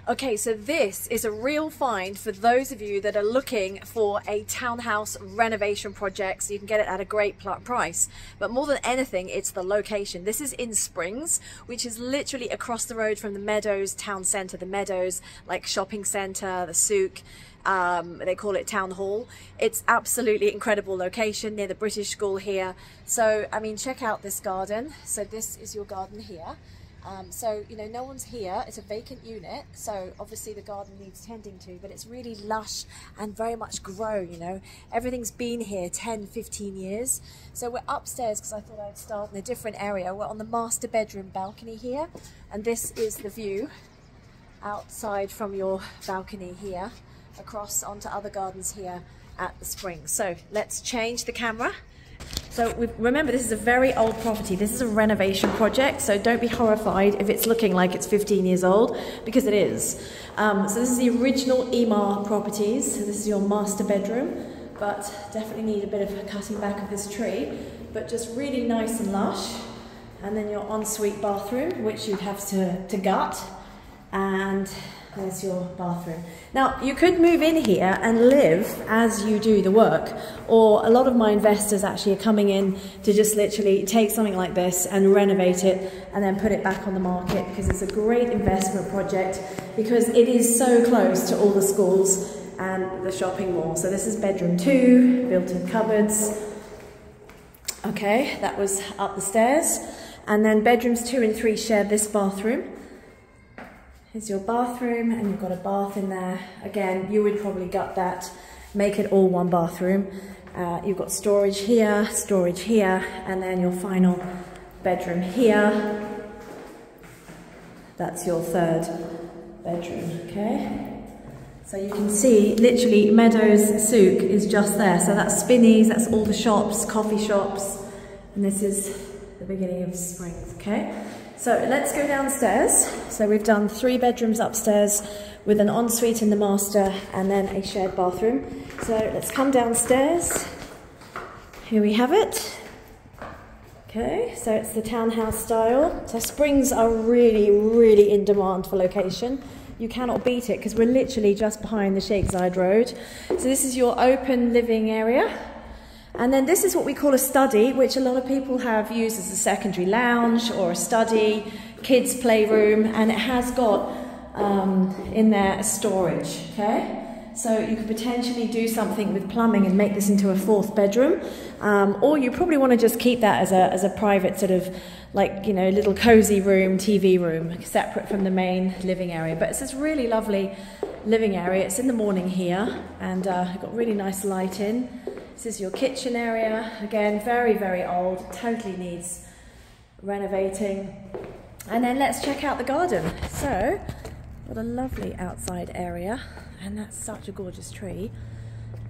Okay, so this is a real find for those of you that are looking for a townhouse renovation project, so you can get it at a great price. But more than anything, it's the location. This is in Springs, which is literally across the road from the Meadows town centre. The Meadows, like shopping centre, the Souk. They call it Town Hall. It's absolutely incredible location near the British School here. So, I mean, check out this garden. So this is your garden here. So, you know, no one's here. It's a vacant unit. So obviously the garden needs tending to, but it's really lush and very much grown, you know. Everything's been here 10, 15 years. So we're upstairs because I thought I'd start in a different area. We're on the master bedroom balcony here. And this is the view outside from your balcony here, across onto other gardens here at the Springs. So let's change the camera. So remember, this is a very old property. This is a renovation project, so don't be horrified if it's looking like it's 15 years old, because it is. So this is the original Emar properties. So this is your master bedroom, but definitely need a bit of a cutting back of this tree, but just really nice and lush. And then your ensuite bathroom, which you'd have to gut, and there's your bathroom. Now, you could move in here and live as you do the work, or a lot of my investors actually are coming in to just literally take something like this and renovate it and then put it back on the market, because it's a great investment project, because it is so close to all the schools and the shopping mall. So this is bedroom 2, built-in cupboards. Okay, that was up the stairs. And then bedrooms 2 and 3 share this bathroom. Here's your bathroom, and you've got a bath in there. Again, you would probably gut that, make it all one bathroom. You've got storage here, and then your final bedroom here. That's your 3rd bedroom, okay? So you can see, literally, Meadows Souk is just there. So that's Spinneys, that's all the shops, coffee shops, and this is the beginning of Springs, okay? So let's go downstairs. So we've done 3 bedrooms upstairs with an ensuite in the master and then a shared bathroom. So let's come downstairs. Here we have it. Okay, so it's the townhouse style. So Springs are really, really in demand for location. You cannot beat it because we're literally just behind the Sheikh Zayed Road. So this is your open living area. And then this is what we call a study, which a lot of people have used as a secondary lounge or a study, kids' playroom, and it has got in there a storage, okay? So you could potentially do something with plumbing and make this into a 4th bedroom, or you probably want to just keep that as a private sort of, like, you know, little cozy room, TV room, separate from the main living area. But it's this really lovely living area. It's in the morning here, and you've got really nice light in. This is your kitchen area. Again, very, very old, totally needs renovating. And then let's check out the garden. So, what a lovely outside area, and that's such a gorgeous tree.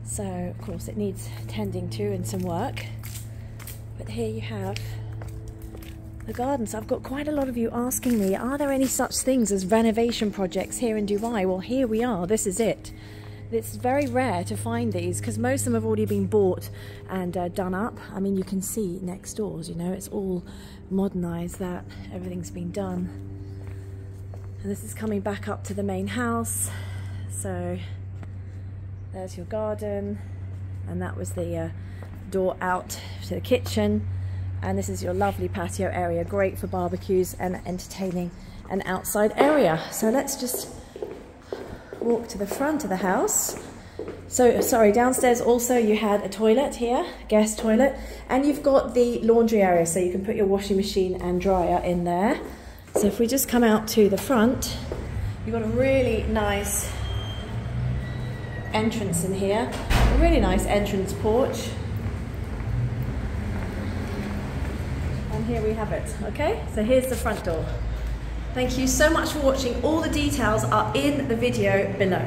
So, of course, it needs tending to and some work. But here you have the garden. So I've got quite a lot of you asking me, are there any such things as renovation projects here in Dubai? Well, here we are. This is it. It's very rare to find these because most of them have already been bought and done up. I mean, you can see next doors, you know, it's all modernised, that everything's been done. And this is coming back up to the main house. So there's your garden, and that was the door out to the kitchen. And this is your lovely patio area, great for barbecues and entertaining an outside area. So let's just walk to the front of the house. So, sorry, downstairs also you had a toilet here, guest toilet, and you've got the laundry area, so you can put your washing machine and dryer in there. So if we just come out to the front, you've got a really nice entrance in here, a really nice entrance porch. And here we have it, okay? So here's the front door. Thank you so much for watching. All the details are in the video below.